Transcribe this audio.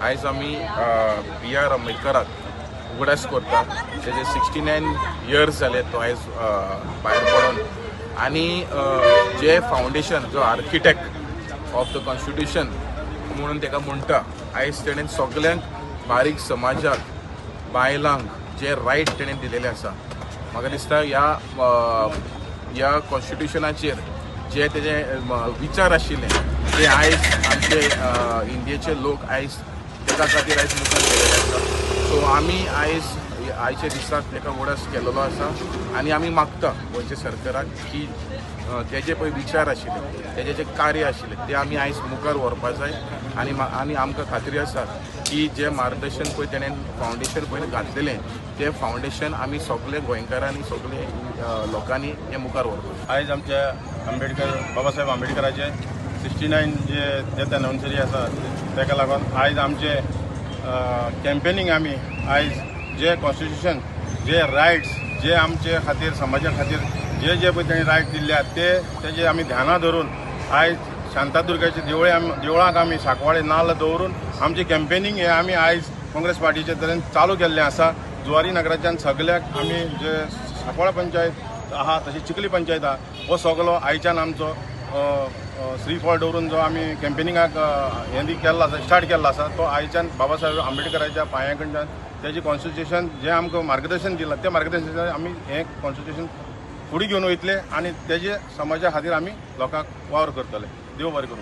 आयज आमी B.R. आंबेडकराक उगडास करता. तेजे 69 इयर्स जाले तो आयज भायर पडून. आनी जे फावंडेशन जो आर्किटेक्ट ऑफ द कॉन्स्टिट्यूशन म्हणून ताका म्हणटा, आयज तेणें सगळ्यांक बारीक समाजाक बायलांक जे रायट तेणें दिलेले आसा. म्हाका दिसता ह्या कॉन्स्टिट्यूशनाचेर जे तेजे विचार आशिल्ले ते आयज आमचे इंडियेचे लोक आयज तेका खातीर आयज मुखार गेलेले आसा. सो आमी आयचे दिसाक ताका उगडास केलेलो आसा आनी आमी मागता गोंयच्या सरकाराक की तेजे पळय विचार आशिल्ले, तेजे जे कार्य आशिल्ले ते आमी आयज मुखार व्हरपा जाय. आनी आमकां खात्री आसा की जे मार्गदर्शन पळय तेणें फावंडेशन पळय घातलेलें ते फावंडेशन आमी सगळे गोंयकारांनी सगळे लोकांनी हे मुखार व्हरपाक. आयज आमच्या बाबासाहेब आंबेडकराचे 69 जे डेथ एनिवर्सरी आसा ताका लागून आयज आमचे कॅम्पेनींग आमी आयज जे कॉन्स्टिट्यूशन जे रायट्स जे आमचे खातीर समाजा खातीर जे पळय तेणी रायट दिल्ल्या तेजे आमी ध्यानां धरून आयज शांतादुर्गाचे देवळांक आमी सांकवाळे नाल्ल दवरून आमचे कॅम्पेनींग हे आमी आयज काँग्रेस पार्टीचे तरेन चालू केल्लें आसा. जुवारी नगराच्यान सगळ्याक आमी जे सांकवाळ पंचायत आहा तशी चिखली पंचायत आहा हो सगळो आयच्यान आमचो श्रीफळ दवरून जो आमी कॅम्पेनींगाक केल्लो आसा स्टार्ट केल्लो आसा तो आयच्यान बाबासाहेब आंबेडकराच्या पांया कडच्यान तेजे कॉन्स्टिट्यूशन जे आमकां मार्गदर्शन दिलां त्या मार्गदर्शनान आमी हें कॉन्स्टिट्यूशन फुडें घेवन वयतले आनी तेजे समाजा खातीर आमी लोकांक वावर करतले. देव बरें करूं.